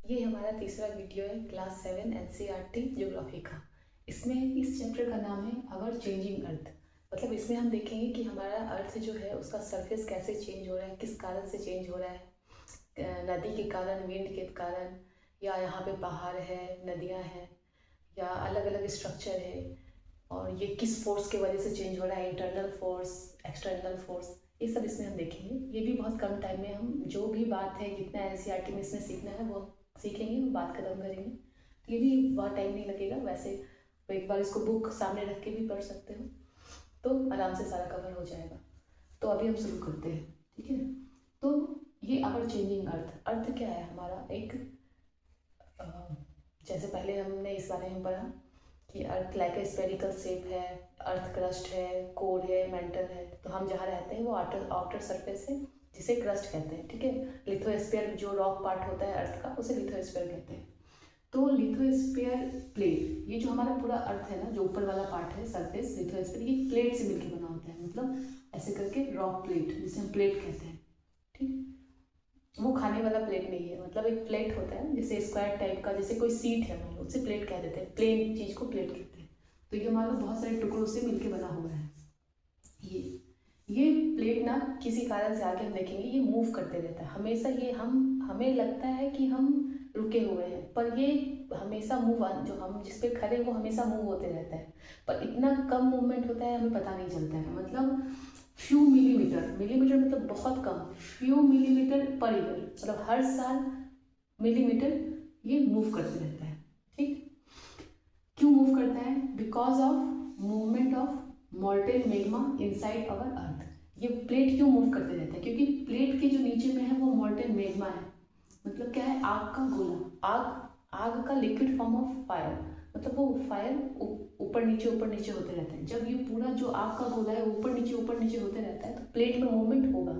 ये हमारा तीसरा वीडियो है क्लास 7 एनसीईआरटी ज्योग्राफी का। इसमें इस चैप्टर का नाम है आवर चेंजिंग अर्थ। मतलब इसमें हम देखेंगे कि हमारा अर्थ जो है उसका सरफेस कैसे चेंज हो रहा है, किस कारण से चेंज हो रहा है। नदी के कारण, विंड के कारण, या यहाँ पे पहाड़ है, नदियाँ हैं, या अलग अलग स्ट्रक्चर है, और ये किस फोर्स की वजह से चेंज हो रहा है, इंटरनल फोर्स, एक्सटर्नल फोर्स। ये सब इसमें हम देखेंगे। ये भी बहुत कम टाइम में हम जो भी बात है, जितना एनसीईआरटी में इसमें सीखना है वो सीखेंगे, बात खत्म करेंगे। तो ये भी बहुत टाइम नहीं लगेगा। वैसे तो एक बार इसको बुक सामने रख के भी पढ़ सकते हो, तो आराम से सारा कवर हो जाएगा। तो अभी हम शुरू करते हैं, ठीक है। तो ये आवर चेंजिंग अर्थ, अर्थ क्या है हमारा एक अ, जैसे पहले हमने इस बारे में पढ़ा कि earth like a spherical shape है, अर्थ क्रस्ट है, कोर है, मेंटल है। तो हम जहाँ रहते हैं वो आउटर सरफेस है, जिसे क्रस्ट कहते हैं, ठीक है। लिथोस्फीयर जो रॉक पार्ट होता है अर्थ का, उसे लिथोस्फीयर कहते हैं। तो लिथोस्फीयर प्लेट, ये जो हमारा पूरा अर्थ है ना, जो ऊपर वाला पार्ट है सरफेस, लिथोस्फीयर, ये प्लेट से मिलकर बना होता है। मतलब ऐसे करके रॉक प्लेट, जिसे हम प्लेट कहते हैं, ठीक। वो खाने वाला प्लेट नहीं है। मतलब एक प्लेट होता है जैसे स्क्वायर टाइप का, जैसे कोई सीट है मान लो, उसे प्लेट कह देते हैं, प्लेन चीज को प्लेट कहते हैं। तो ये मान लो बहुत सारे टुकड़ों से मिलके बना हुआ है। ये ये प्लेट ना किसी कारण से आगे हम देखेंगे ये मूव करते रहता है हमेशा। ये हमें लगता है कि हम रुके हुए हैं, पर ये हमेशा मूव, जो हम जिस पे खड़े हैं वो हमेशा मूव होते रहता है। पर इतना कम मूवमेंट होता है हमें पता नहीं चलता है। मतलब फ्यू मिलीमीटर, मिलीमीटर मतलब बहुत कम, फ्यू मिलीमीटर पर ईयर, मतलब हर साल मिलीमीटर ये मूव करते रहता है, ठीक। क्यों मूव करता है? Because of movement of molten magma inside our earth. ये प्लेट क्यों मूव करते रहते हैं? क्योंकि प्लेट के जो नीचे में है वो मॉल्टेन मैग्मा है। मतलब क्या है? आग का गोला, आग, आग का लिक्विड फॉर्म ऑफ फायर। मतलब वो फायर ऊपर नीचे होते रहते हैं। जब ये पूरा जो आग का गोला है ऊपर नीचे होते रहता है तो प्लेट में मूवमेंट होगा।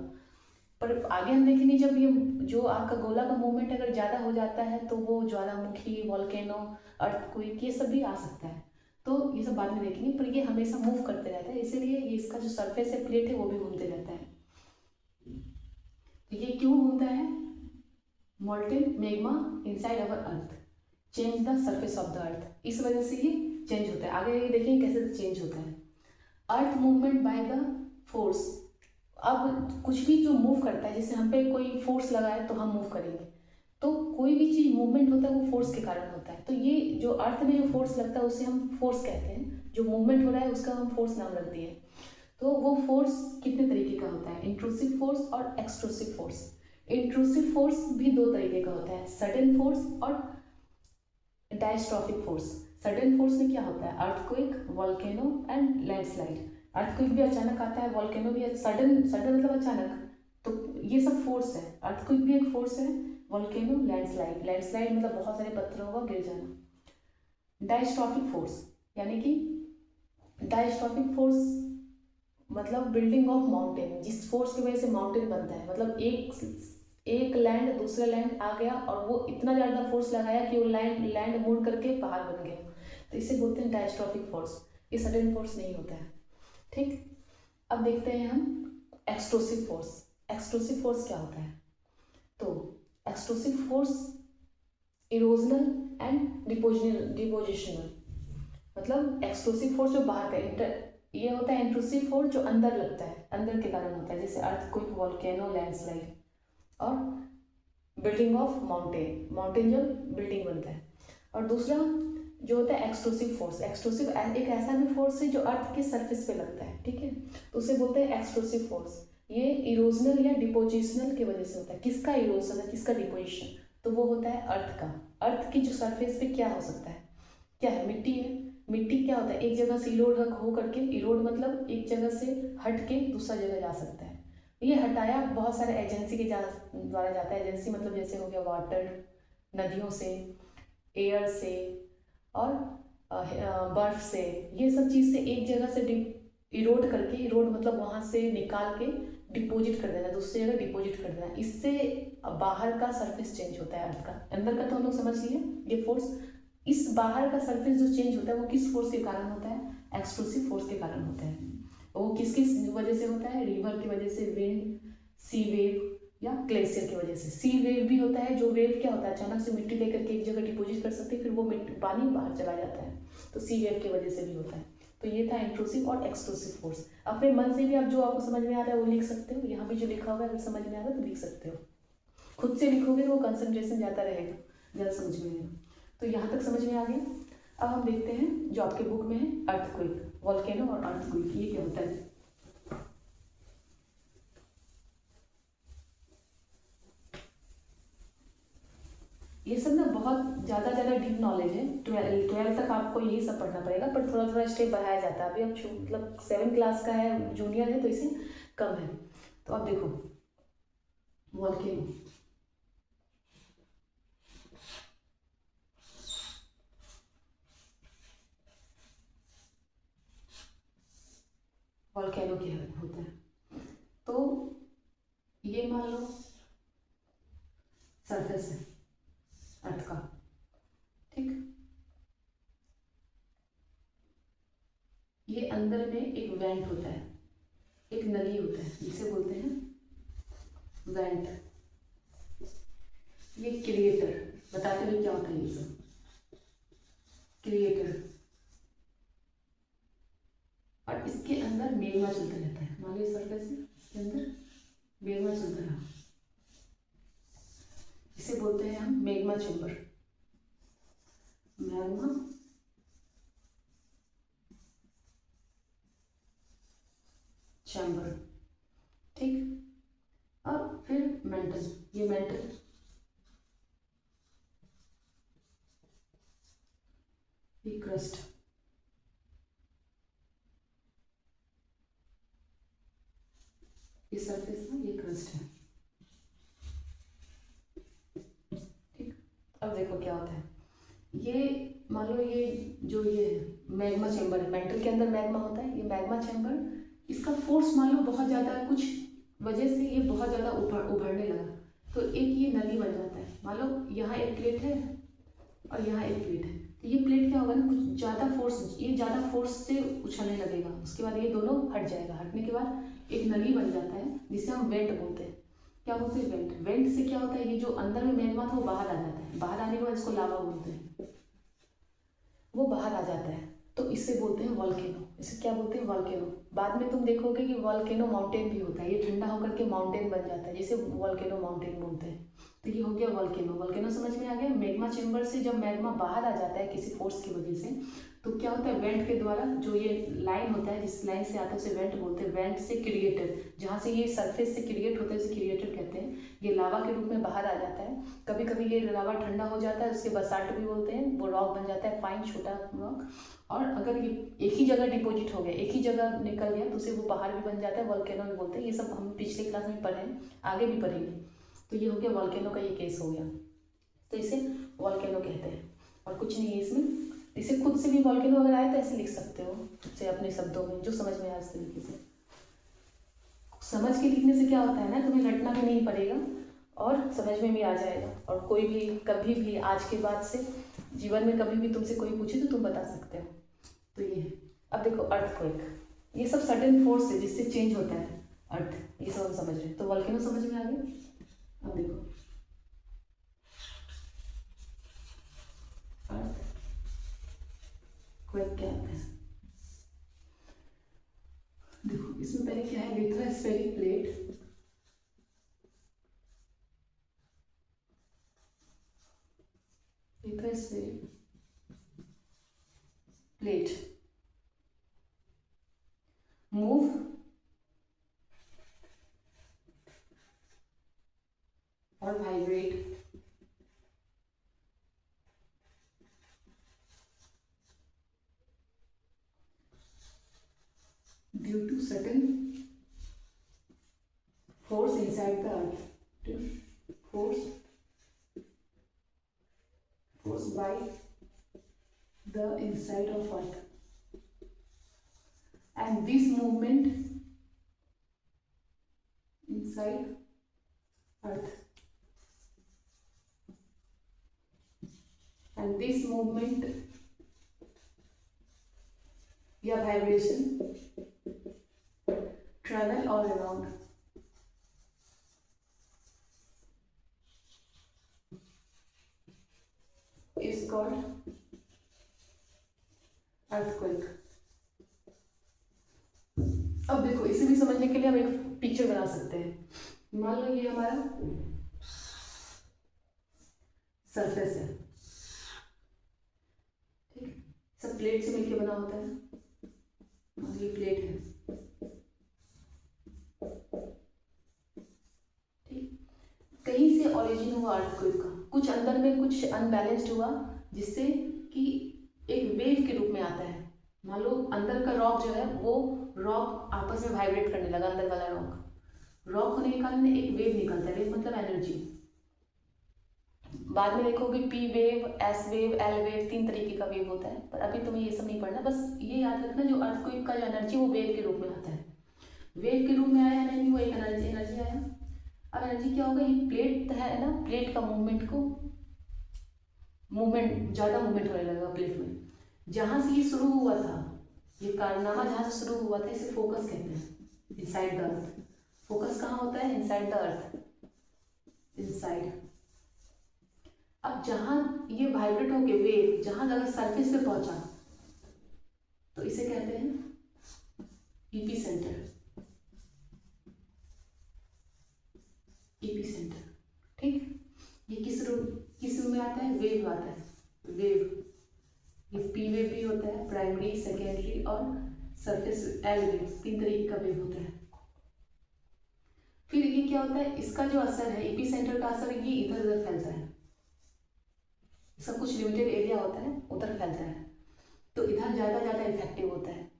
पर आगे हम देखेंगे जब ये जो आग का गोला का मूवमेंट अगर ज़्यादा हो जाता है तो वो ज्वालामुखी, वॉल्केनो, अर्थक्वेक, ये सब भी आ सकता है। तो ये सब बाद में देखेंगे, पर ये हमेशा मूव करते रहता है, इसीलिए ये इसका जो सरफेस है, प्लेट है, वो भी घूमते रहता है। तो ये क्यों घूमता है? Molten magma inside our earth change the surface of the earth, इस वजह से ये चेंज होता है। आगे ये देखेंगे कैसे चेंज होता है। Earth movement by the force. अब कुछ भी जो मूव करता है, जैसे हम पे कोई फोर्स लगा है तो हम मूव करेंगे। तो कोई भी चीज़ मूवमेंट होता है वो फोर्स के कारण होता है। तो ये जो अर्थ में जो फोर्स लगता है उसे हम फोर्स कहते हैं। जो मूवमेंट हो रहा है उसका हम फोर्स नाम रख दिए। तो वो फोर्स कितने तरीके का होता है? इंट्रूसिव फोर्स और एक्सट्रूसिव फोर्स। इंट्रूसिव फोर्स भी दो तरीके का होता है, सडन फोर्स और डायस्ट्रॉफिक फोर्स। सडन फोर्स में क्या होता है? Earthquake, volcano and landslide. Earthquake भी अचानक आता है, वॉल्केनो भी सडन, सडन मतलब अचानक। तो ये सब फोर्स है। अर्थक्वेक भी एक फोर्स है, वॉल्केनो, लैंडस्लाइड, लैंडस्लाइड मतलब बहुत सारे पत्थरों का गिर जाना। डायस्ट्रॉफिक फोर्स यानी कि डायस्ट्रॉफिक फोर्स मतलब बिल्डिंग ऑफ माउंटेन, जिस फोर्स की वजह से माउंटेन बनता है। मतलब एक लैंड दूसरा लैंड आ गया और वो इतना ज़्यादा फोर्स लगाया कि वो लैंड लैंड मुड़ करके पहाड़ बन गया, तो इसे बोलते हैं डायस्ट्रॉफिक फोर्स। ये सडन फोर्स नहीं होता है, ठीक। अब देखते हैं हम एक्सट्रूसिव फोर्स। एक्सट्रूसिव फोर्स क्या होता है? तो extrusive force erosional and depositional. मतलब एक्सट्रूसिव फोर्स जो बाहर का ये होता है। इंट्रूसिव फोर्स जो अंदर लगता है, अंदर के कारण होता है, जैसे अर्थक्वेक, वॉल्केनो, लैंडस्लाइड और बिल्डिंग ऑफ माउंटेन, माउंटेन जो बिल्डिंग बनता है। और दूसरा जो होता है एक्सट्रूसिव फोर्स। एक्सट्रूसिव एक ऐसा भी फोर्स है जो अर्थ के सरफेस पे लगता है, ठीक है। तो उसे बोलते हैं एक्सट्रूसिव फोर्स। ये इरोजनल या डिपोजिशनल की वजह से होता है। किसका इरोजन है, किसका डिपोजिशन? तो वो होता है अर्थ का। अर्थ की जो सरफेस पे क्या हो सकता है? क्या है? मिट्टी है। मिट्टी क्या होता है? एक जगह से इरोड हो करके, इरोड मतलब एक जगह से हट के दूसरा जगह जा सकता है। ये हटाया बहुत सारे एजेंसी के द्वारा जाता है। एजेंसी मतलब जैसे हो गया वाटर, नदियों से, एयर से, और बर्फ से। ये सब चीज़ से एक जगह से इरोड करके, इरोड मतलब वहाँ से निकाल के डिपॉजिट कर देना, दूसरी जगह डिपॉजिट कर देना। इससे बाहर का सरफेस चेंज होता है अर्थ का। अंदर का तो हम लोग समझ लिए, ये फोर्स। इस बाहर का सरफेस जो चेंज होता है वो किस फोर्स के कारण होता है? एक्सट्रूसिव फोर्स के कारण होता है। वो किस किस वजह से होता है? रिवर की वजह से, विंड, सी वेव, या ग्लेशियर की वजह से। सी वेव भी होता है, जो वेव क्या होता है, अचानक से मिट्टी लेकर के एक जगह डिपोजिट कर सकते हैं, फिर वो मिट्टी पानी बाहर चला जाता है, तो सी वेव की वजह से भी होता है। तो ये था इंट्रूसिव और एक्सट्रूसिव फोर्स। अपने मन से भी आप जो आपको समझ में आ रहा है वो लिख सकते हो, यहाँ भी जो लिखा हुआ है अगर समझ में आ रहा है तो लिख सकते हो। खुद से लिखोगे तो वो कंसंट्रेशन ज़्यादा रहेगा, ज़्यादा समझ में आएगा। तो यहाँ तक समझ में आ गया। अब हम देखते हैं जो आपके बुक में है, अर्थक्वेक, वोल्केनो और अर्थक्वेक, ये क्या होता है। ये सब ना बहुत ज़्यादा डीप नॉलेज है, 12 तक आपको यही सब पढ़ना पड़ेगा, पर थोड़ा थोड़ा स्टेप बढ़ाया जाता है। अभी अब मतलब 7 क्लास का है, जूनियर है, तो इसे कम है। तो अब देखो वोल्केनो, वोल्केनो क्या होता है, तो ये मान लो सरफेस है अर्थ का, ठीक। ये अंदर में एक वेंट होता है, एक नली होता है, जिसे बोलते हैं वेंट। ये क्रिएटर, बताते हुए क्या होता है ये सब, क्रिएटर। और इसके अंदर मेग्मा चलता रहता है, मान लो सरफेस है, इसके अंदर मेग्मा चलता रहा, इसे बोलते हैं हम मेग्मा चेम्बर, मैग्मा चैम्बर, ठीक। अब फिर मेंटल, ये मेंटल, ये क्रस्ट, ये सरफेस ना, ये क्रस्ट है, ठीक। अब देखो क्या होता है, ये मान लो ये जो ये मैग्मा चैम्बर है, मेंटल के अंदर मैग्मा होता है, ये मैग्मा चैम्बर, इसका फोर्स मान लो बहुत ज़्यादा है, कुछ वजह से ये बहुत ज़्यादा उभरने लगा, तो एक ये नली बन जाता है। मान लो यहाँ एक प्लेट है और यहाँ एक प्लेट है, तो ये प्लेट क्या होगा ना, कुछ ज़्यादा फोर्स, ये ज़्यादा फोर्स से उछलने लगेगा, उसके बाद ये दोनों हट जाएगा, हटने के बाद एक नली बन जाता है, जिसे हम वेंट बोलते हैं। क्या बोलते हैं, वेंट। वेंट से क्या होता है, ये जो अंदर में मैग्मा था वो बाहर आ जाता है, बाहर आने के बाद इसको लावा बोलते हैं, वो बाहर आ जाता है, तो इससे बोलते हैं वॉल्केनो। इसे क्या बोलते हैं, वॉल्केनो। बाद में तुम देखोगे कि वॉल्केनो माउंटेन भी होता है, ये ठंडा होकर के माउंटेन बन जाता है, जिसे वॉल्केनो माउंटेन बोलते हैं। तो ये हो गया वॉल्केनो। वॉल्केनो समझ में आ गया। मैग्मा चेम्बर से जब मैग्मा बाहर आ जाता है किसी फोर्स की वजह से, तो क्या होता है, वेंट के द्वारा जो ये लाइन होता है, जिस लाइन से आता है उसे वेंट बोलते हैं। वेंट से क्रिएटर, जहाँ से ये सरफेस से क्रिएट होता है उसे क्रिएटर कहते हैं, ये लावा के रूप में बाहर आ जाता है। कभी कभी ये लावा ठंडा हो जाता है, उसके बसाल्ट भी बोलते हैं, वो रॉक बन जाता है, फाइन छोटा रॉक। और अगर ये एक ही जगह डिपॉजिट हो गया, एक ही जगह निकल गया, तो उसे वो पहाड़ भी बन जाता है, वॉल्केनो भी बोलते हैं। ये सब हम पिछले क्लास में पढ़े हैं, आगे भी पढ़ेंगे। तो ये हो गया वॉल्केनो का ये केस हो गया, तो इसे वॉल्केनो कहते हैं। और कुछ नहीं है इसमें, इसे खुद से भी वॉल्केनो अगर आए तो ऐसे लिख सकते हो, खुद से अपने शब्दों में जो समझ में आए उस तरीके से। समझ के लिखने से क्या होता है ना, तुम्हें रटना भी नहीं पड़ेगा और समझ में भी आ जाएगा। और कोई भी कभी भी आज के बाद से जीवन में कभी भी तुमसे कोई पूछे तो तुम बता सकते हो। तो ये है। अब देखो अर्थक्वेक, ये सब सडन फोर्स है जिससे चेंज होता है अर्थ, ये सब हम समझ रहे हैं। तो वॉल्केनो समझ में आ गया। अब देखो अर्थक्वेक क्या होता है, देखो इसमें पहले क्या है, lithospheric plate, lithospheric plate move और vibrate due to certain force inside the earth, force by the inside of earth, and this movement inside earth, and this movement या vibration travel all around called earthquake. अब देखो इसे भी समझने के लिए हम एक पिक्चर बना सकते हैं। मान लो ये हमारा सरफेस है, ठीक, सब प्लेट से मिलके बना होता है, और ये प्लेट है, ठीक। कहीं से ओरिजिन हुआ अर्थक्वेक का, कुछ अंदर में कुछ अनबैलेंस्ड हुआ, जिससे कि एक वेव के रूप में आता है। मान लो अंदर का रॉक जो है वो रॉक आपस में वाइब्रेट करने लगा, अंदर वाला रॉक होने के कारण एक वेव निकलता है। वेव मतलब एनर्जी। बाद में देखोगे P wave, S wave, L wave, 3 तरीके का वेव होता है, पर अभी तुम्हें ये सब नहीं पढ़ना। बस ये याद रखना जो अर्थक्वेक का जो एनर्जी वो वेव के रूप में आता है। वेव के रूप में आया नहीं, वो एक एनर्जी आया। अब एनर्जी क्या होगा, ये प्लेट है ना, प्लेट का मूवमेंट ज़्यादा मूवमेंट होने लगेगा प्लेट में। जहाँ से ये शुरू हुआ था, ये कारनामा जहाँ से शुरू हुआ था, इसे फोकस कहते हैं, इनसाइड द अर्थ। फोकस कहाँ होता है, इनसाइड द अर्थ, इनसाइड। अब जहाँ ये वाइब्रेट होके वेव जहाँ अगर सरफेस पे पहुंचा तो इसे कहते हैं ईपी सेंटर, ईपी सेंटर, ठीक। ये किस रूप में आता है, वेव आता है, वेव। ये पी वेव भी होता है, प्राइमरी, सेकेंडरी और सरफेस एल वेव, 3 तरीके का वेव होता है। फिर ये क्या होता है, इसका जो असर है, ईपी सेंटर का असर, ये इधर उधर फैलता है। इसका कुछ लिमिटेड एरिया होता है, उधर फैलता है, तो इधर ज़्यादा इफेक्टिव होता है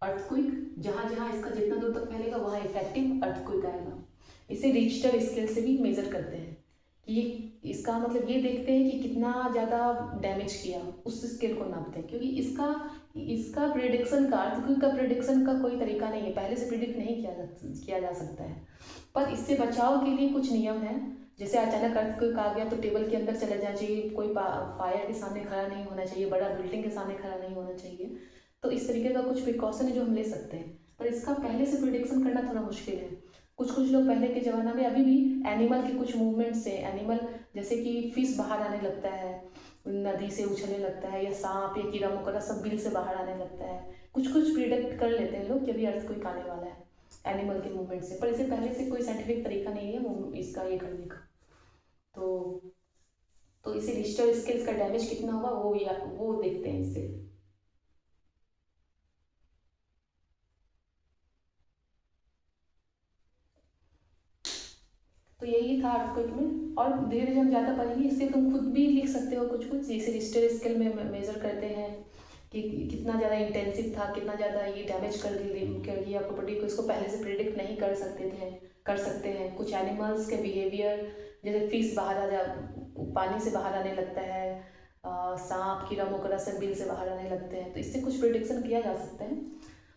अर्थक्वेक। जहाँ जहाँ इसका जितना दूर तक फैलेगा वहाँ इफेक्टिव अर्थक्वेक आएगा। इसे रिक्टर स्केल से भी मेजर करते हैं कि इसका मतलब ये देखते हैं कि कितना ज़्यादा डैमेज किया, उस स्केल को नापते हैं। क्योंकि इसका प्रिडिक्शन का, अर्थक्वेक का प्रिडिक्शन का कोई तरीका नहीं है, पहले से प्रिडिक्ट नहीं किया जा सकता है। पर इससे बचाव के लिए कुछ नियम हैं। जैसे अचानक अर्थक्वेक आ गया तो टेबल के अंदर चले जाना चाहिए, कोई फायर के सामने खड़ा नहीं होना चाहिए, बड़ा बिल्डिंग के सामने खड़ा नहीं होना चाहिए। तो इस तरीके का कुछ प्रिकॉशन है जो हम ले सकते हैं, पर इसका पहले से प्रिडिक्शन करना थोड़ा मुश्किल है। कुछ लोग पहले के ज़माना में, अभी भी एनिमल के कुछ मूवमेंट से, एनिमल जैसे कि फिश बाहर आने लगता है, नदी से उछलने लगता है, या सांप या कीड़ा मकोड़ा सब बिल से बाहर आने लगता है, कुछ प्रिडिक्ट कर लेते हैं लोग कि अभी अर्थक्वेक आने वाला है एनिमल के मूवमेंट से। पर इसे पहले से कोई साइंटिफिक तरीका नहीं है वो इसका ये करने का। तो इसे रिश्टर स्केल्स का डैमेज कितना हुआ वो देखते हैं इससे। तो यही था अर्थक्वेक में, और धीरे धीरे हम ज़्यादा पढ़ेंगे। इससे तुम खुद भी लिख सकते हो कुछ जैसे रिश्टर स्केल में मेजर करते हैं कि कितना ज़्यादा इंटेंसिव था, कितना ज़्यादा ये डैमेज कर दिया प्रॉपर्टी को। इसको पहले से प्रिडिक्ट नहीं कर सकते हैं। कुछ एनिमल्स के बिहेवियर, जैसे फिश बाहर आ जा पानी से बाहर आने लगता है, सांप कीड़ा मकोड़ा सब बिल से बाहर आने लगते हैं, तो इससे कुछ प्रिडिक्शन किया जा सकता है।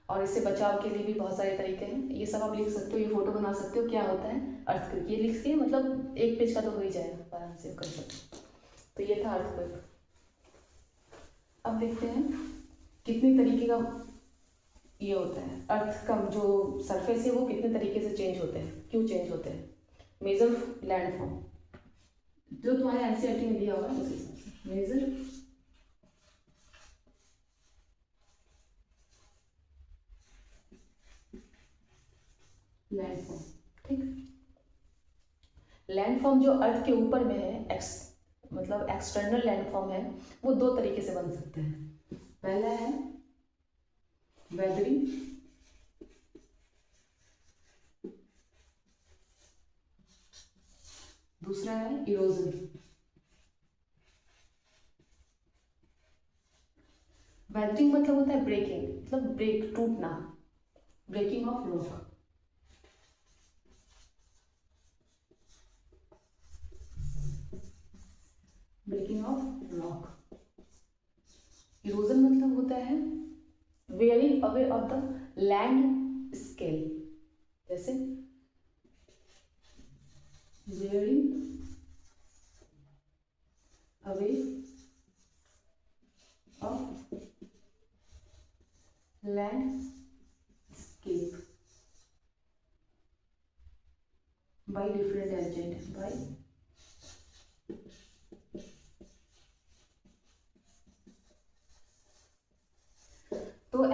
और इससे बचाव के लिए भी बहुत सारे तरीके हैं, ये सब आप लिख सकते हो, ये फोटो बना सकते हो क्या होता है अर्थक्वेक, ये लिख के मतलब 1 पेज का तो हो ही जाएगा, आराम से कर सकते हो। तो ये था अर्थक्वेक। अब देखते हैं कितने तरीके का ये होता है, अर्थ का जो सरफेस है वो कितने तरीके से चेंज होते हैं, क्यों चेंज होते हैं। मेजर लैंडफॉर्म, जो तुम्हारे एनसीईआरटी में दिया होगा उस हिसाब से, मेजर लैंडफॉर्म, ठीक। लैंडफॉर्म जो अर्थ के ऊपर में है, मतलब एक्सटर्नल लैंडफॉर्म है, वो 2 तरीके से बन सकते हैं। पहला है वेदरिंग, दूसरा है इरोजन। वेदरिंग मतलब होता है ब्रेकिंग, मतलब टूटना, breaking of rock. Breaking of rock. Erosion मतलब होता है wearing away of the land scale, जैसे wearing away of landscape by different agent, by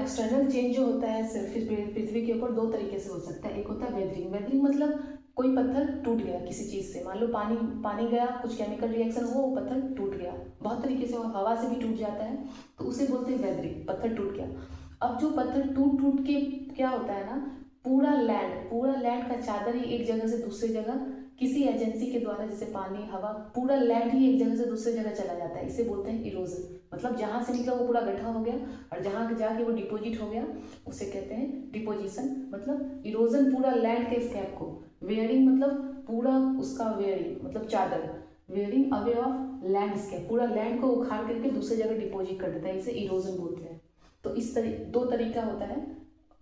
external change जो होता है सरफेस पृथ्वी के ऊपर दो तरीके से हो सकता है। एक होता है वेदरिंग। वेदरिंग मतलब कोई पत्थर टूट गया किसी चीज़ से, मान लो पानी पानी गया, कुछ केमिकल रिएक्शन हुआ, वो पत्थर टूट गया। बहुत तरीके से हवा से भी टूट जाता है, तो उसे बोलते हैं वेदरिंग, पत्थर टूट गया। अब जो पत्थर टूट टूट के क्या होता है ना, पूरा लैंड का चादर ही एक जगह से दूसरी जगह किसी एजेंसी के द्वारा, जैसे पानी हवा, पूरा लैंड ही एक जगह से दूसरी जगह चला जाता है। इसे बोलते हैं इरोजन। मतलब जहाँ से निकला वो पूरा गड्ढा हो गया और जहाँ जाके वो डिपोजिट हो गया उसे कहते हैं डिपोजिशन। मतलब इरोजन पूरा लैंड के स्कैप को, वेयरिंग मतलब पूरा उसका वेयरिंग मतलब चादर, वेयरिंग अवे ऑफ लैंडस्केप, पूरा लैंड को उखाड़ करके दूसरी जगह डिपोजिट कर देता है, इसे इरोजन बोलते हैं। तो इस दो तरीका होता है,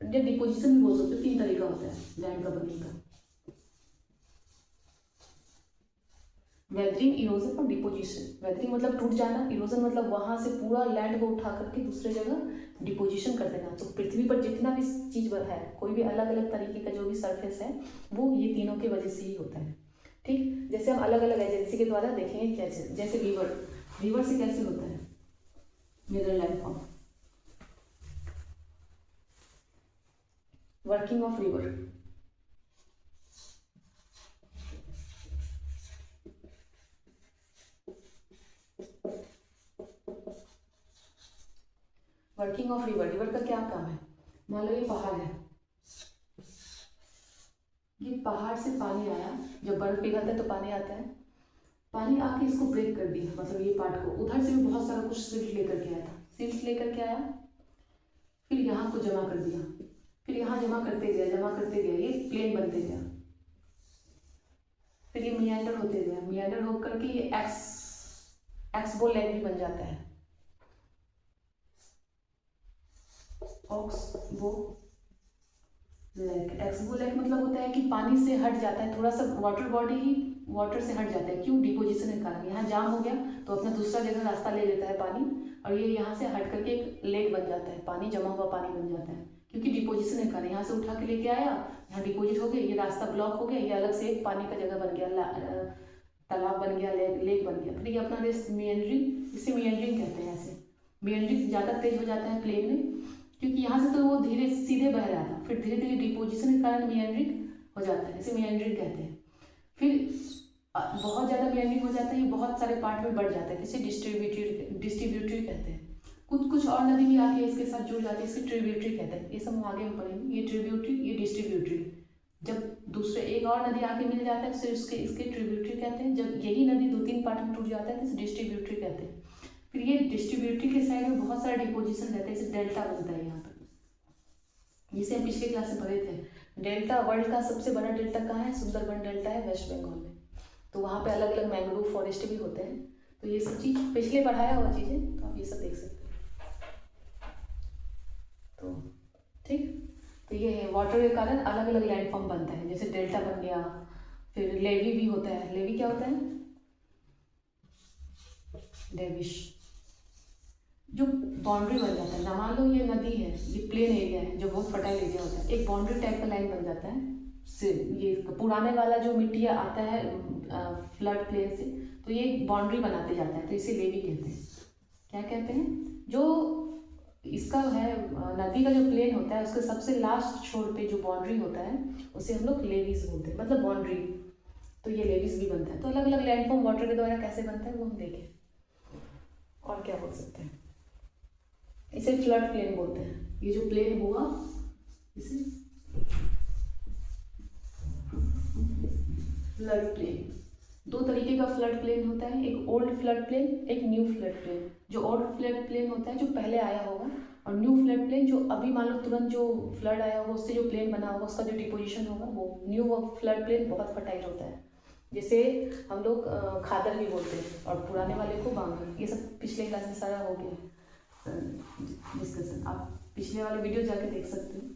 या डिपोजिशन भी बोल सकते हो, तीन तरीका होता है लैंड का बनने का, वेदरिंग, इरोजन और डिपोजिशन। वेदरिंग मतलब टूट जाना, इरोजन मतलब वहां से पूरा लैंड को उठा करके दूसरे जगह डिपोजिशन कर देना। तो पृथ्वी पर जितना भी चीज है, कोई भी अलग अलग तरीके का जो भी सरफेस है, वो ये तीनों की वजह से ही होता है। ठीक, जैसे हम अलग अलग एजेंसी के द्वारा देखेंगे कैसे, जैसे रीवर से कैसे होता है mineral landform, working of river. Working of river, river का क्या काम है, मान लो ये पहाड़ है, ये पहाड़ से पानी आया, जब बर्फ पिघलता है तो पानी आता है, पानी आके इसको ब्रेक कर दिया, मतलब ये पार्ट को, उधर से भी बहुत सारा कुछ सिल्ट लेकर के आया था, सिल्ट लेकर के आया, फिर यहाँ को जमा कर दिया, फिर यहाँ जमा करते गया, ये प्लेन बनते गया, फिर ये मियांडर होते गया, मियांडर होकर के ये एक्सबो लेक भी बन जाता है, ऑक्सबो लेक। एक्सबो लेक मतलब होता है कि पानी से हट जाता है, थोड़ा सा वाटर बॉडी ही वाटर से हट जाता है, क्यों, डिपोजिशन के कारण। यहाँ जाम हो गया तो अपना दूसरा जगह रास्ता ले लेता है पानी, और ये यहाँ से हट करके एक लेक बन जाता है, पानी जमा हुआ पानी बन जाता है, क्योंकि डिपोजिशन के कारण। यहाँ से उठा के लेके आया, यहाँ डिपोजिट हो गया, ये रास्ता ब्लॉक हो गया, ये अलग से एक पानी का जगह बन गया, तालाब बन गया, लेक बन गया, फिर ये अपना मियंडरिंग, इसे मियंडरिंग कहते हैं। ऐसे मियंडरिंग ज़्यादा तेज हो जाता है प्लेन में, क्योंकि यहाँ से तो वो धीरे सीधे बह रहा था, फिर धीरे धीरे डिपोजिशन के कारण मियंडरिंग हो जाता है, इसे मियंडरिंग कहते हैं। फिर बहुत ज़्यादा मियंडरिंग हो जाता है, ये बहुत सारे पार्ट में बढ़ जाता है, इसे डिस्ट्रीब्यूटरी कहते हैं। कुछ और नदी भी आके इसके साथ जुड़ जाती है, इसे ट्रिब्यूटरी कहते हैं। ये सब हम आगे में पढ़ेंगे, ये ट्रिब्यूटरी, ये डिस्ट्रीब्यूटरी। जब दूसरे एक और नदी आके मिल जाता है तो उसके इसके ट्रिब्यूटरी कहते हैं। जब यही नदी दो तीन पार्ट में टूट जाता है तो इसे डिस्ट्रीब्यूटरी कहते हैं। फिर ये डिस्ट्रीब्यूटरी के साइड में बहुत सारा डिपोजिशन रहता है, इसे डेल्टा बनता है यहाँ पर, जिसे हम पिछले क्लास में पढ़े थे। डेल्टा, वर्ल्ड का सबसे बड़ा डेल्टा कहाँ है, सुंदरबन डेल्टा है वेस्ट बंगाल में, तो वहाँ पे अलग अलग मैंग्रोव फॉरेस्ट भी होते हैं। तो ये सब चीज़ पिछले पढ़ाया हुआ चीज़ें, तो आप ये सब देख सकते हैं। तो ठीक, तो ये है वाटर के कारण अलग अलग लैंडफॉर्म बनता है, जैसे डेल्टा बन गया, फिर लेवी भी होता है। लेवी क्या होता है, लेविश, जो बाउंड्री बन जाता है ना, मान लो ये नदी है, ये प्लेन एरिया है जो बहुत फर्टाइल एरिया होता है, एक बाउंड्री टाइप का लाइन बन जाता है से, ये पुराने वाला जो मिट्टी आता है फ्लड प्लेन से, तो ये बाउंड्री बनाते जाता है, तो इसे लेवी कहते हैं। क्या कहते हैं, जो इसका है नदी का जो प्लेन होता है उसके सबसे लास्ट छोर पे जो बाउंड्री होता है उसे हम लोग लेवीज बोलते हैं, मतलब बाउंड्री, तो ये लेवीज भी बनता है। तो अलग अलग लैंडफॉर्म वाटर के द्वारा कैसे बनता है वो हम देखें, और क्या बोल सकते हैं, इसे फ्लड प्लेन बोलते हैं। ये जो प्लेन हुआ इसे फ्लड प्लेन, दो तरीके का फ्लड प्लेन होता है, एक ओल्ड फ्लड प्लेन, एक न्यू फ्लड प्लेन। जो ओल्ड फ्लड प्लेन होता है जो पहले आया होगा, और न्यू फ्लड प्लेन जो अभी मान लो तुरंत जो फ्लड आया होगा उससे जो प्लेन बना होगा उसका जो डिपोजिशन होगा वो न्यू फ्लड प्लेन बहुत फर्टाइल होता है, जैसे हम लोग खादर भी बोलते हैं, और पुराने वाले को बांगर। ये सब पिछले क्लास में सारा हो गया डिस्कशन, आप पिछले वाले वीडियो जाके देख सकते हो,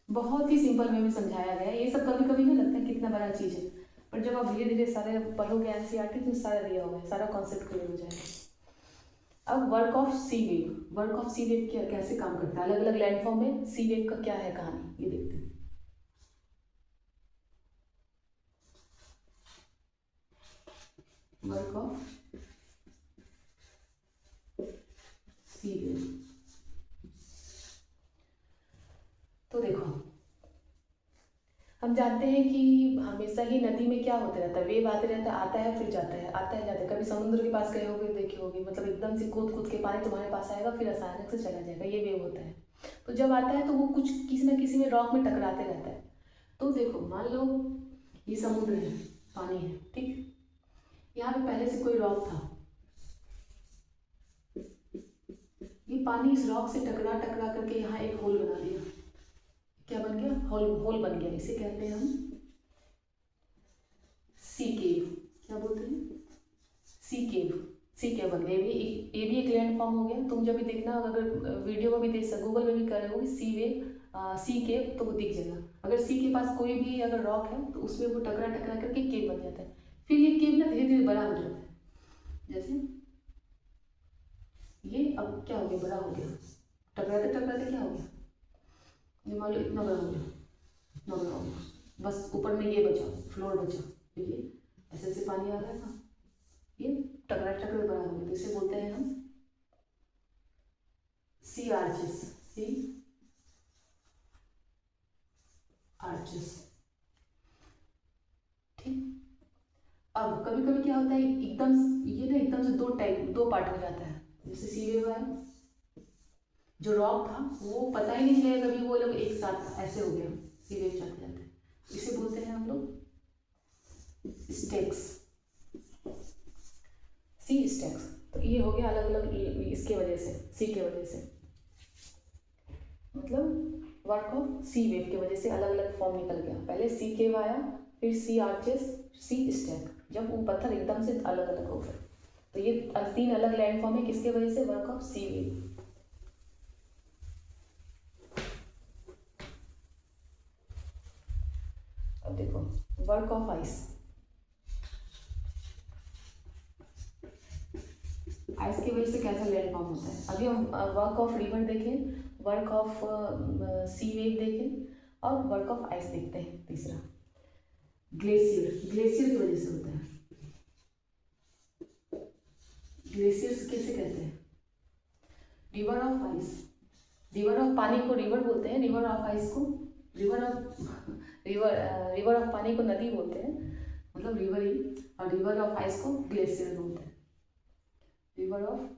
बहुत ही सिंपल वे में समझाया गया है। ये सब कभी कभी ना लगता है कितना बड़ा चीज़ है, पर जब आप धीरे धीरे सारे पढ़ोगे एनसीईआरटी तो सारा दिया होगा, सारा कॉन्सेप्ट क्लियर हो जाएगा। अब work of sea wave, work of sea wave क्या कैसे काम करता है, अलग अलग लैंडफॉर्म में सी वेव का क्या है कहानी, ये देखते हैं। वर्क ऑफ सी वेव, हम जानते हैं कि हमेशा ही नदी में क्या होते रहता है, वेव आते रहता है, आता है फिर जाता है, आता है जाता है। कभी समुद्र के पास गए होगे, देखे होगे, मतलब एकदम से कूद कूद के पानी तुम्हारे पास आएगा, फिर अचानक से चला जाएगा, ये वेव होता है। तो जब आता है तो वो कुछ किसी न किसी में रॉक में टकराते रहता है। तो देखो, मान लो ये समुद्र है, पानी है, ठीक। यहाँ पे पहले से कोई रॉक था, ये पानी इस रॉक से टकरा टकरा करके यहाँ एक होल बना दिया। क्या बन गया? होल, होल बन गया। इसे कहते हैं हम सी केव। क्या बोलते हैं? सी केव। सी केव बन गया। ये भी एक लैंड फॉर्म हो गया। तुम जब भी देखना, अगर वीडियो में भी देख सकते, गूगल में भी कर रहे हो सी वेव, सी केव, तो वो दिख जाएगा। अगर सी के पास कोई भी अगर रॉक है तो उसमें वो टकरा टकरा करके केव बन जाता है। फिर ये केव ना धीरे धीरे बड़ा हो जाता है। जैसे ये अब क्या हो गया? बड़ा हो गया। टकराते टकराते क्या हो गया? ये मान लो इतना बड़ा हो गया, इतना बड़ा हो गया, बस ऊपर में ये बचा, फ्लोर बचा। देखिए ऐसे ऐसे पानी आ रहा है ना, ये टकरा टकरा बड़ा हो गया। तो इसे बोलते हैं हम सी आर्चेस। सी आर्चेस, ठीक। अब कभी कभी क्या होता है, एकदम ये ना एकदम से दो पार्ट हो जाता है। जैसे सी वेव है, जो रॉक था वो पता ही नहीं चलेगा कभी वो लोग एक साथ ऐसे हो गया, सी वेव जाते जाते। इसे बोलते हैं हम लोग स्टेक्स, सी स्टेक्स। तो ये हो गया अलग अलग इसके वजह से, सी के वजह से, मतलब वर्क ऑफ सी वेव की वजह से अलग अलग फॉर्म निकल गया। पहले सी केव आया, फिर सी आर्चेस, सी स्टेक, जब वो पत्थर एकदम से अलग अलग हो गए। तो ये 3 अलग लैंड फॉर्म है, किसके वजह से? Work of sea wave. अब देखो वर्क ऑफ आइस। आइस की वजह से कैसा लैंड फॉर्म होता है? अभी हम वर्क ऑफ रिवर देखें, वर्क ऑफ सी वेव देखें, और वर्क ऑफ आइस देखते हैं। तीसरा ग्लेशियर, ग्लेशियर की वजह से होता है। ग्लेशियर्स कैसे कहते हैं? River of ice, river of पानी को रिवर बोलते हैं, रिवर ऑफ आइस को रिवर ऑफ रिवर ऑफ पानी को नदी बोलते हैं, मतलब रिवर ही। और रिवर ऑफ आइस को ग्लेशियर बोलते हैं। रिवर ऑफ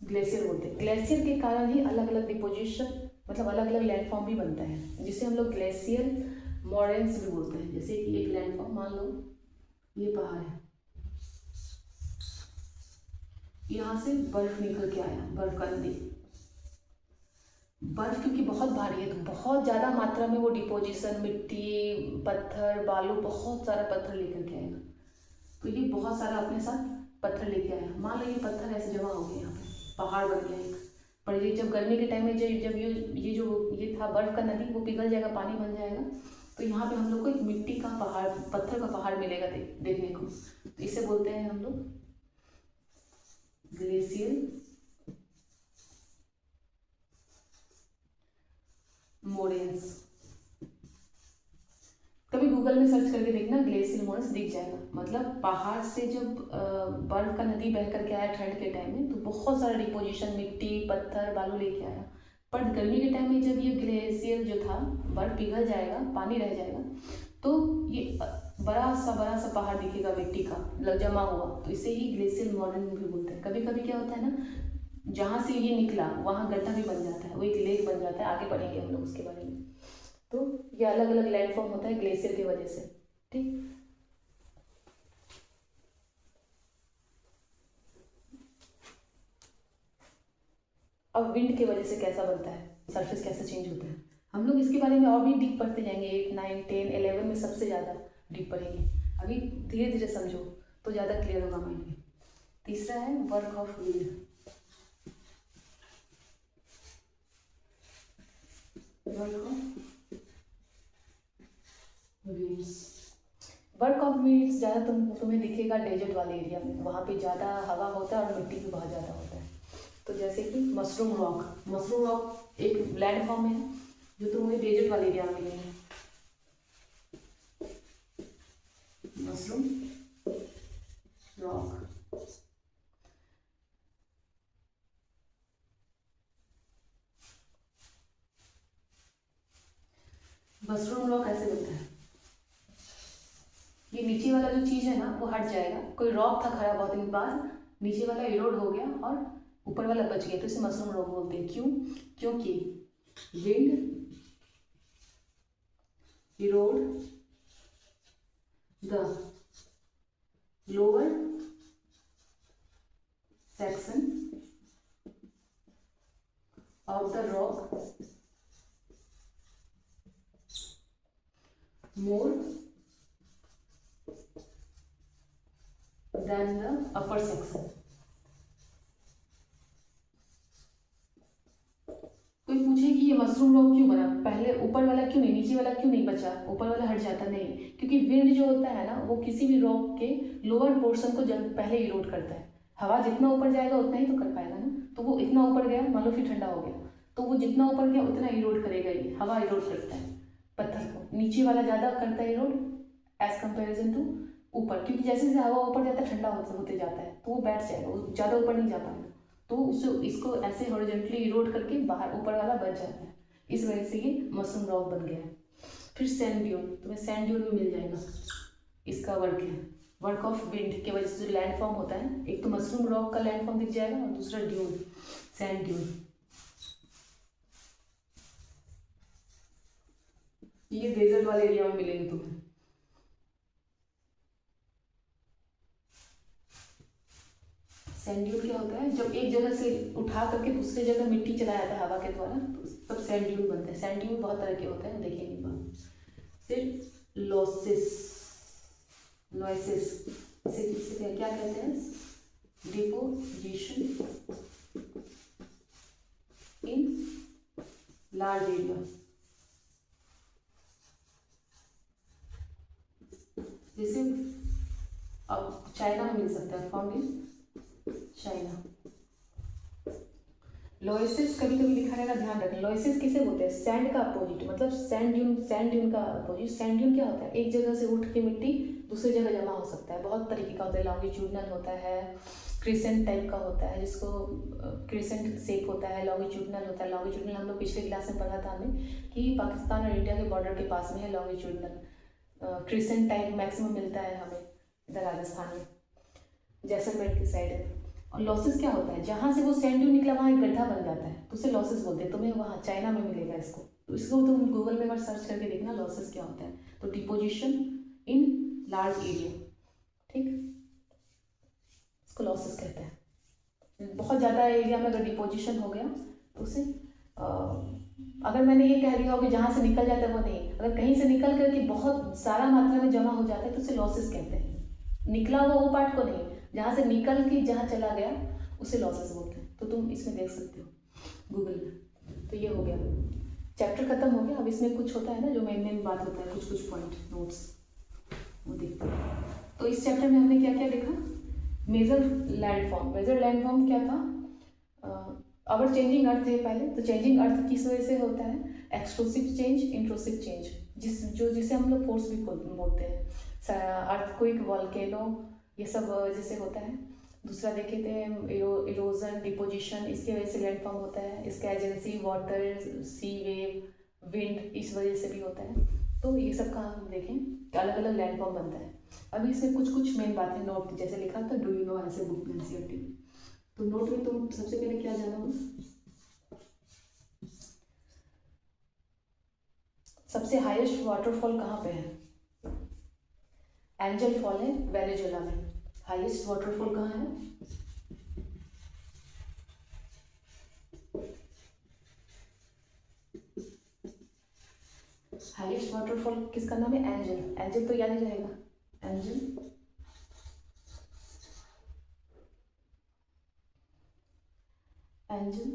ग्लेशियर बोलते हैं। ग्लेशियर के कारण ही अलग अलग डिपोजिशन, मतलब अलग अलग लैंडफॉर्म भी बनता है, जिसे हम लोग ग्लेशियर मॉरेन्स भी बोलते हैं। जैसे कि एक लैंडफॉर्म, मान लो ये पहाड़ है, यहाँ से बर्फ निकल के आया, बर्फ का नदी। बर्फ क्योंकि बहुत भारी है तो बहुत ज़्यादा मात्रा में वो डिपोजिशन, मिट्टी, पत्थर, बालू, बहुत सारा पत्थर लेकर के आएगा। तो ये बहुत सारा अपने साथ पत्थर लेके आया। मान लो ये पत्थर ऐसे जमा हो गए, यहाँ पे पहाड़ बन गया एक। पर ये जब गर्मी के टाइम में जब ये जो ये था बर्फ का नदी, वो पिघल जाएगा, पानी बन जाएगा, तो यहाँ पे हम लोग को एक मिट्टी का पहाड़, पत्थर का पहाड़ मिलेगा देखने को। तो इसे बोलते हैं हम लोग ग्लेशियल मोरेन्स। कभी गूगल में सर्च करके देखना, ग्लेशियल मोरेन्स दिख जाएगा। मतलब पहाड़ से जब बर्फ का नदी बह करके आया ठंड के टाइम में, तो बहुत सारा डिपोजिशन, मिट्टी, पत्थर, बालू लेके आया। पर गर्मी के टाइम में जब ये ग्लेशियर जो था, बर्फ पिघल जाएगा, पानी रह जाएगा, तो ये बड़ा सा पहाड़ दिखेगा मिट्टी का जमा हुआ। तो इसे ही ग्लेशियल मोरेन भी बोलते हैं। कभी कभी क्या होता है ना, जहाँ से ये निकला वहाँ गड्ढा भी बन जाता है, वो एक लेक बन जाता है। आगे पढ़ेंगे हम लोग उसके बारे में। तो ये अलग अलग लैंडफॉर्म होता है ग्लेशियर की वजह से, ठीक। अब विंड की वजह से कैसा बनता है, सरफेस कैसे चेंज होता है, हम लोग इसके बारे में और भी डीप पढ़ते जाएंगे। 8, 9, 10, 11 में सबसे ज़्यादा डीप पढ़ेंगे। अभी धीरे धीरे समझो तो ज़्यादा क्लियर होगा माइंड में। तीसरा है work of wind. Work of winds, work of winds ज़्यादा तुम्हें दिखेगा डेजर्ट वाले एरिया में, वहाँ पे ज़्यादा हवा होता है और मिट्टी भी बहुत ज़्यादा होता है। तो जैसे कि मशरूम रॉक, मशरूम रॉक एक लैंड फॉर्म है जो तुम्हें डेजर्ट वाले एरिया में मिलेंगे। मशरूम रॉक, नीचे वाला जो चीज़ है ना वो हट जाएगा। कोई रॉक था खड़ा बहुत दिन बाद, नीचे वाला इरोड हो गया और ऊपर वाला बच गया, तो इसे मशरूम रॉक बोलते हैं। क्यों? क्योंकि wind Erode the lower section of the rock more than the upper section। कोई पूछे कि ये मशरूम रॉक क्यों बना, पहले ऊपर वाला क्यों नहीं, नीचे वाला क्यों नहीं बचा, ऊपर वाला हट जाता? नहीं, क्योंकि विंड जो होता है ना वो किसी भी रॉक के लोअर पोर्शन को जब पहले इरोड करता है। हवा जितना ऊपर जाएगा उतना ही तो कर पाएगा ना, तो वो इतना ऊपर गया, मान लो फिर ठंडा हो गया, तो वो जितना ऊपर गया उतना इरोड करेगा ही। हवा इरोड करता है पत्थर को, नीचे वाला ज़्यादा करता है इरोड एज कंपेरिजन टू ऊपर, क्योंकि जैसे जैसे हवा ऊपर जाता है ठंडा होते जाता है, तो वो बैठ जाएगा, वो ज़्यादा ऊपर नहीं जा पाएगा, तो उससे इसको ऐसे हॉरिजॉन्टली इरोड करके बाहर ऊपर वाला बच जाता है। इस वजह से ये मशरूम रॉक बन गया है। फिर सैंड ड्यून, तुम्हें सैंड ड्यून भी मिल जाएगा। इसका वर्क है, वर्क ऑफ विंड के वजह से जो लैंड फॉर्म होता है, एक तो मशरूम रॉक का लैंड फॉर्म दिख जाएगा और दूसरा ड्यून, सैंड ड्यून। ये डेजर्ट वाले एरिया में मिलेंगे तुम्हें। सैंड ड्यून क्या होता है? जब एक जगह से उठा करके दूसरी जगह मिट्टी चला जाता है हवा के द्वारा, तो तब सैंड ड्यून बनता है। सैंड ड्यून बहुत तरह के होते हैं, देखेंगे बाद। फिर लॉसेस, नॉइसेस, इसे क्या कहते हैं? Deposition in large area. जैसे अब चाइना में मिल सकता है, फाउंड इन चाइना। लोएसिस कभी कभी लिखा रहेगा, ध्यान रखें। लोएसिस किसे बोलते हैं? सैंड का अपोजिट, मतलब सैंड ड्यून, सैंड ड्यून का अपोजिट। सैंड ड्यून क्या होता है? एक जगह से उठ के मिट्टी दूसरी जगह जमा हो सकता है, बहुत तरीके का होता है। लॉन्गिट्यूडनल होता है, क्रिसेंट टाइप का होता है, जिसको क्रिसेंट शेप होता है, लॉन्गिट्यूडनल होता है। लॉन्गिट्यूडनल हम लोग पिछले क्लास में पढ़ा था हमें कि पाकिस्तान और इंडिया के बॉर्डर के पास में है लॉन्गिट्यूडनल। क्रिसेंट टाइप मैक्सिमम मिलता है हमें इधर राजस्थान में, जैसलमेर की साइड है। और लॉसेस क्या होता है? जहाँ से वो सैंड ड्यून निकला वहाँ एक गड्ढा बन जाता है, तो उसे लॉसेस बोलते हैं। तुम्हें वहाँ चाइना में मिलेगा इसको, तो इसको तुम गूगल में सर्च करके देखना लॉसेस क्या होता है। तो डिपोजिशन इन लार्ज एरिया, ठीक, इसको लॉसेस कहते हैं। बहुत ज़्यादा एरिया में अगर डिपोजिशन हो गया तो उसे अगर मैंने ये कह दिया हो कि जहाँ से निकल जाता है वो नहीं, अगर कहीं से निकल करके बहुत सारा मात्रा में जमा हो जाता है तो उसे लॉसेस कहते हैं। निकला हुआ वो पार्ट को नहीं, जहाँ से निकल के जहाँ चला गया उसे लॉसेस बोलते हैं। तो तुम इसमें देख सकते हो गूगल में। तो ये हो गया, चैप्टर खत्म हो गया। अब इसमें कुछ होता है ना जो मेन बात होता है, कुछ कुछ पॉइंट नोट्स वो देखते हैं। तो इस चैप्टर में हमने क्या क्या देखा? Major landform. मेजर लैंडफॉर्म क्या था? अवर चेंजिंग अर्थ है पहले, तो चेंजिंग अर्थ किस वजह से होता है? एक्सट्रोसिव चेंज, इंट्रोसिव चेंज, जिसे हम लोग फोर्स भी बोलते हैं। अर्थक्वेक, वॉल्केनो, ये सब जैसे होता है। दूसरा देखे थे इरोजन, डिपोजिशन, इसकी वजह से लैंडफॉर्म होता है। इसका एजेंसी वाटर, सी वेव, विंड, इस वजह से भी होता है। तो ये सब का हम देखें अलग अलग लैंडफॉर्म बनता है। अभी इसमें कुछ कुछ मेन बातें नोट, जैसे लिखा था डू यू नो, ऐसे बुक में एनसीईआरटी में। तो नोट में तुम सबसे पहले क्या जानो? सबसे हाईएस्ट वाटरफॉल कहाँ पे है? एंजल फॉल है वेनेजुएला में। हाईएस्ट वाटरफॉल कहाँ है? हाईएस्ट वाटरफॉल किसका नाम है? एंजल। एंजल तो याद ही रहेगा, एंजल। एंजल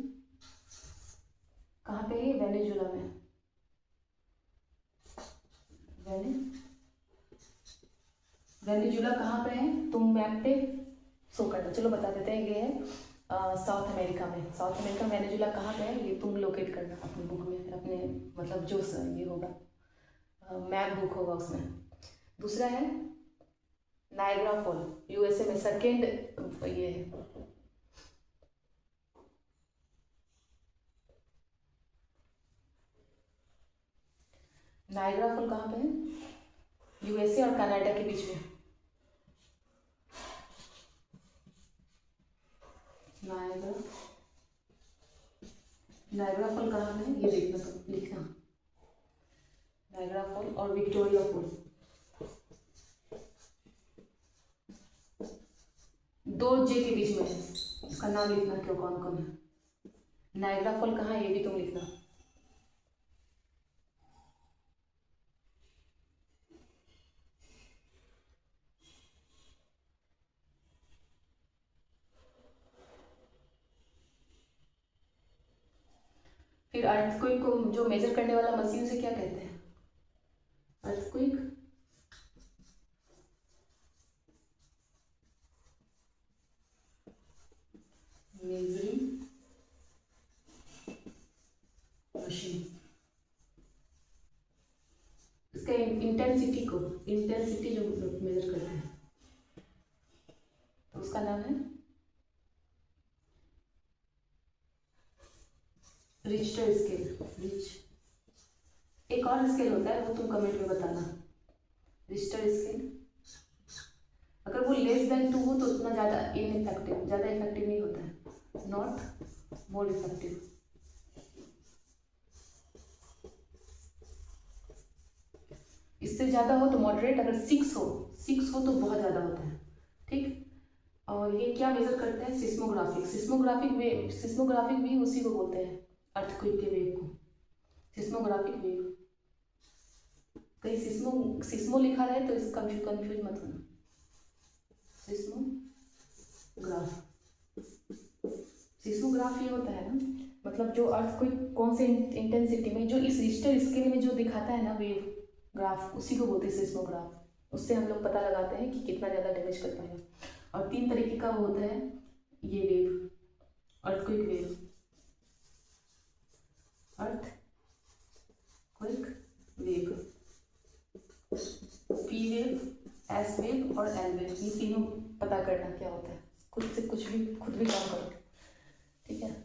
कहाँ पे है? वेनेजुएला में। वेनेजुएला कहाँ पे है? तुम मैप पे शो करना, चलो बता देते हैं। ये है साउथ अमेरिका में। साउथ अमेरिका, वेनेजुएला कहाँ पे है ये तुम लोकेट करना अपनी बुक में, अपने मतलब जो ये होगा मैप बुक होगा उसमें। दूसरा है नायग्रा फॉल, यूएसए में। सेकेंड ये है नायग्रा फॉल, कहाँ पे है? यूएसए और कनाडा के बीच में। नायग्रा, नायग्रा फॉल कहाँ है ये देखना, तो लिखना नायग्रा फॉल और विक्टोरिया फॉल, दो जे के बीच में है, उसका नाम लिखना क्यों, कौन कौन है। नायग्रा फॉल कहाँ है ये भी तुम लिखना। फिर अर्थक्वेक को जो मेजर करने वाला मशीन से क्या कहते हैं, अर्थक्वेक मेजरिंग मशीन। इसका इंटेंसिटी को, इंटेंसिटी जो मेजर करते हैं तो उसका नाम है रिच्टर स्केल। एक और स्केल होता है वो तुम कमेंट में बताना, रिच्टर स्केल। अगर वो लेस देन 2 हो तो उतना ज़्यादा इनइफेक्टिव, ज़्यादा इफेक्टिव नहीं होता है, नॉट मोर इफेक्टिव। इससे ज़्यादा हो तो मॉडरेट, अगर 6 हो तो बहुत ज़्यादा होता है, ठीक। और ये क्या मेजर करते हैं, सिस्मोग्राफिक। सिस्मोग्राफिक भी उसी को बोलते हैं, अर्थक्वेक के वेव को सिस्मोग्राफिक वेव। कहीं सिस्मो लिखा रहे तो इस कंफ्यूज मत होना। सिस्मोग्राफ ये होता है ना, मतलब जो अर्थक्वेक कौन से इंटेंसिटी में, जो इस रिश्टर स्केल में जो दिखाता है ना वेव ग्राफ, उसी को बोलते हैं सिस्मोग्राफ। उससे हम लोग पता लगाते हैं कि कितना ज़्यादा डैमेज कर पाएगा। और 3 तरीके का वो होता है ये wave, earthquake wave, earthquake wave, P wave, S wave और एल वेव। ये तीनों पता करना क्या होता है, खुद से कुछ भी खुद भी काम करो, ठीक है।